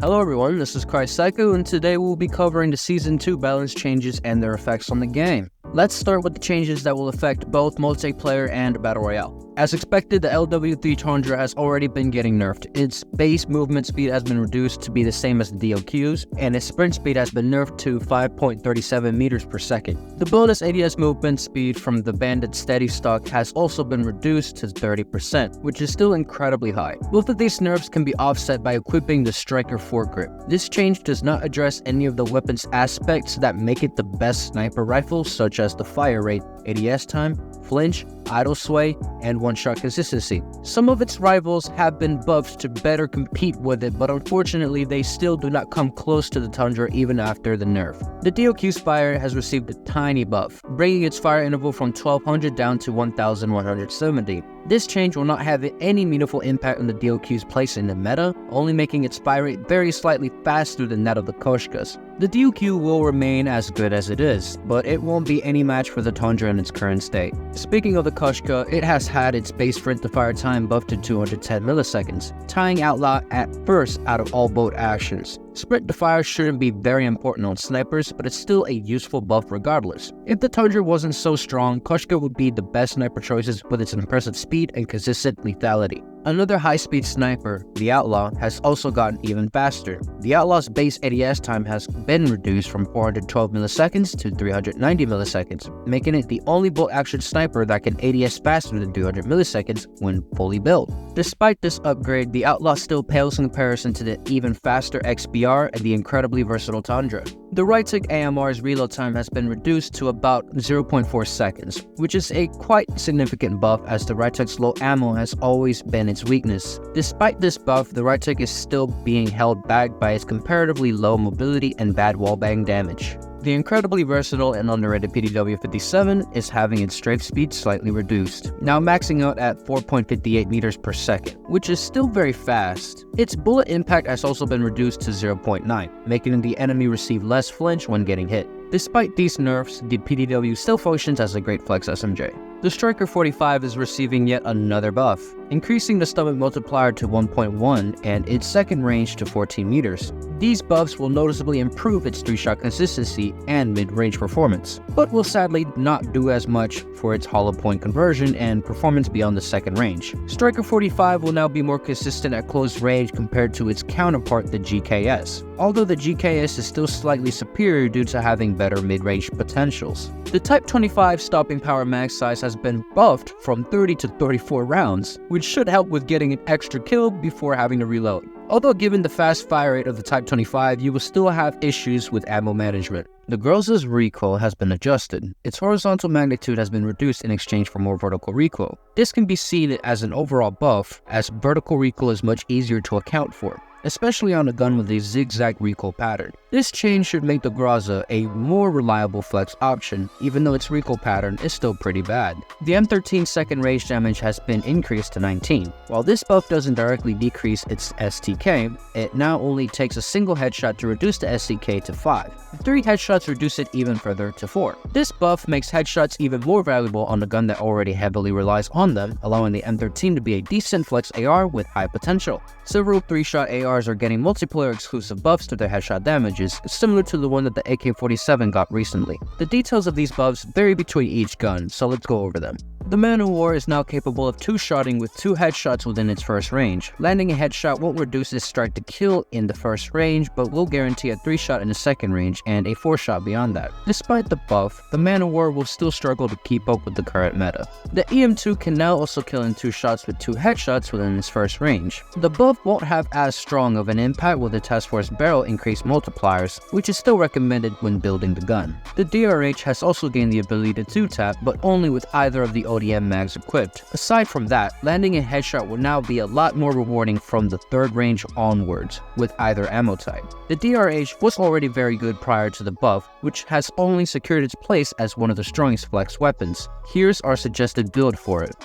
Hello everyone, this is Psycho, and today we'll be covering the Season 2 balance changes and their effects on the game. Let's start with the changes that will affect both multiplayer and Battle Royale. As expected, the LW3 Tundra has already been getting nerfed. Its base movement speed has been reduced to be the same as the DLQ's, and its sprint speed has been nerfed to 5.37 meters per second. The bonus ADS movement speed from the Bandit Steady Stock has also been reduced to 30%, which is still incredibly high. Both of these nerfs can be offset by equipping the Striker foregrip. This change does not address any of the weapon's aspects that make it the best sniper rifle, such as the fire rate, ADS time, flinch, idle sway, and one-shot consistency. Some of its rivals have been buffed to better compete with it, but unfortunately they still do not come close to the Tundra even after the nerf. The DLQ's fire has received a tiny buff, bringing its fire interval from 1200 down to 1170. This change will not have any meaningful impact on the DLQ's place in the meta, only making its fire rate very slightly faster than that of the Koshkas. The DLQ will remain as good as it is, but it won't be any match for the Tundra in its current state. Speaking of the Koshka, it has had its base sprint to fire time buffed to 210 milliseconds, tying Outlaw at first out of all bolt actions. Sprint to fire shouldn't be very important on snipers, but it's still a useful buff regardless. If the Tundra wasn't so strong, Koshka would be the best sniper choices with its impressive speed and consistent lethality. Another high-speed sniper, the Outlaw, has also gotten even faster. The Outlaw's base ADS time has been reduced from 412 milliseconds to 390 milliseconds, making it the only bolt-action sniper that can ADS faster than 200 milliseconds when fully built. Despite this upgrade, the Outlaw still pales in comparison to the even faster XBR and the incredibly versatile Tundra. The Rytec AMR's reload time has been reduced to about 0.4 seconds, which is a quite significant buff as the Rytec's low ammo has always been its weakness. Despite this buff, the Rytec is still being held back by its comparatively low mobility and bad wallbang damage. The incredibly versatile and underrated PDW-57 is having its strafe speed slightly reduced, now maxing out at 4.58 meters per second, which is still very fast. Its bullet impact has also been reduced to 0.9, making the enemy receive less flinch when getting hit. Despite these nerfs, the PDW still functions as a great flex SMJ. The Striker 45 is receiving yet another buff, increasing the stomach multiplier to 1.1 and its second range to 14 meters. These buffs will noticeably improve its 3-shot consistency and mid-range performance, but will sadly not do as much for its hollow point conversion and performance beyond the second range. Striker 45 will now be more consistent at close range compared to its counterpart, the GKS, although the GKS is still slightly superior due to having better mid-range potentials. The Type 25 stopping power max size has been buffed from 30 to 34 rounds, which should help with getting an extra kill before having to reload. Although given the fast fire rate of the Type 25, you will still have issues with ammo management. The Groza's recoil has been adjusted. Its horizontal magnitude has been reduced in exchange for more vertical recoil. This can be seen as an overall buff, as vertical recoil is much easier to account for, especially on a gun with a zigzag recoil pattern. This change should make the Groza a more reliable flex option, even though its recoil pattern is still pretty bad. The M13's second range damage has been increased to 19. While this buff doesn't directly decrease its STK, it now only takes a single headshot to reduce the STK to 5. 3 headshots reduce it even further to 4. This buff makes headshots even more valuable on a gun that already heavily relies on them, allowing the M13 to be a decent flex AR with high potential. Several 3-shot ARs are getting multiplayer exclusive buffs to their headshot damages, similar to the one that the AK-47 got recently. The details of these buffs vary between each gun, so let's go over them. The Man of War is now capable of 2-shotting with 2 headshots within its first range. Landing a headshot won't reduce its strike to kill in the first range, but will guarantee a 3-shot in the second range and a 4-shot beyond that. Despite the buff, the Man of War will still struggle to keep up with the current meta. The EM2 can now also kill in 2 shots with 2 headshots within its first range. The buff won't have as strong of an impact with the Task Force barrel increased multipliers, which is still recommended when building the gun. The DRH has also gained the ability to 2-tap, but only with either of the ODM mags equipped. Aside from that, landing a headshot will now be a lot more rewarding from the third range onwards with either ammo type. The DRH was already very good prior to the buff, which has only secured its place as one of the strongest flex weapons. Here's our suggested build for it.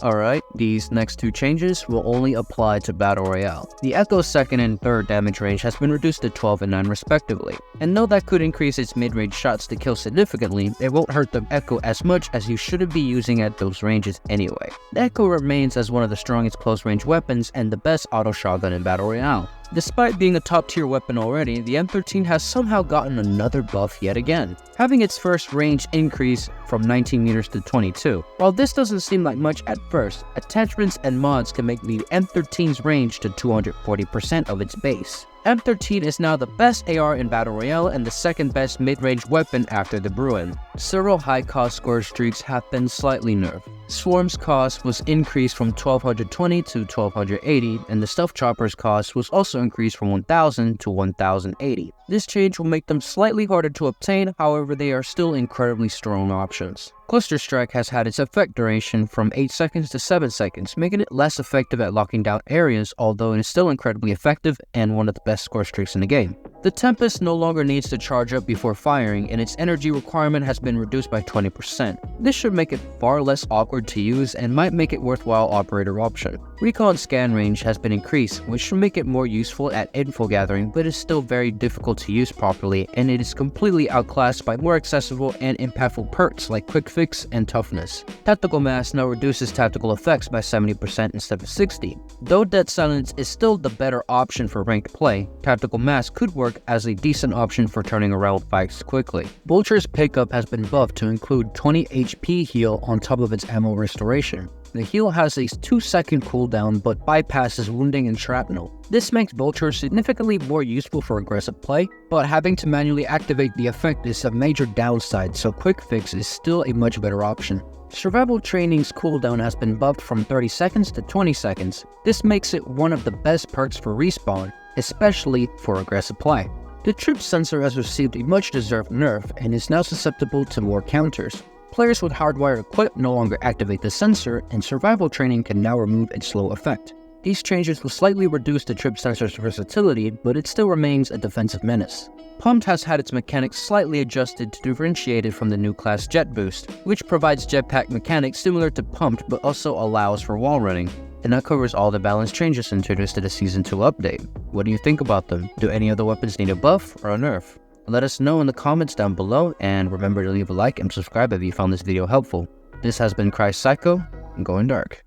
Alright, these next two changes will only apply to Battle Royale. The Echo's 2nd and 3rd damage range has been reduced to 12 and 9 respectively, and though that could increase its mid-range shots to kill significantly, it won't hurt the Echo as much as you shouldn't be using at those ranges anyway. The Echo remains as one of the strongest close-range weapons and the best auto shotgun in Battle Royale. Despite being a top-tier weapon already, the M13 has somehow gotten another buff yet again, having its first range increase from 19 meters to 22. While this doesn't seem like much at first, attachments and mods can make the M13's range to 240% of its base. M13 is now the best AR in Battle Royale and the second best mid-range weapon after the Bruin. Several high-cost score streaks have been slightly nerfed. Swarm's cost was increased from 1220 to 1280, and the Stealth Chopper's cost was also increased from 1000 to 1080. This change will make them slightly harder to obtain, however they are still incredibly strong options. Cluster Strike has had its effect duration from 8 seconds to 7 seconds, making it less effective at locking down areas, although it is still incredibly effective and one of the best score streaks in the game. The Tempest no longer needs to charge up before firing, and its energy requirement has been reduced by 20%. This should make it far less awkward to use and might make it worthwhile operator option. Recon's scan range has been increased, which should make it more useful at info gathering, but is still very difficult to use properly, and it is completely outclassed by more accessible and impactful perks like Quick Fix and Toughness. Tactical Mass now reduces tactical effects by 70% instead of 60%. Though Dead Silence is still the better option for ranked play, Tactical Mass could work as a decent option for turning around fights quickly. Vulture's pickup has been buffed to include 20 HP heal on top of its ammo restoration. The heal has a 2-second cooldown but bypasses wounding and shrapnel. This makes Vulture significantly more useful for aggressive play, but having to manually activate the effect is a major downside, so Quick Fix is still a much better option. Survival Training's cooldown has been buffed from 30 seconds to 20 seconds. This makes it one of the best perks for respawn, especially for aggressive play. The Troop Sensor has received a much-deserved nerf and is now susceptible to more counters. Players with hardwired equip no longer activate the sensor, and Survival Training can now remove its slow effect. These changes will slightly reduce the Troop Sensor's versatility, but it still remains a defensive menace. Pumped has had its mechanics slightly adjusted to differentiate it from the new class Jet Boost, which provides jetpack mechanics similar to Pumped but also allows for wall running. And that covers all the balance changes introduced to the Season 2 update. What do you think about them? Do any of the weapons need a buff or a nerf? Let us know in the comments down below, and remember to leave a like and subscribe if you found this video helpful. This has been Christ Psycho, and Going Dark.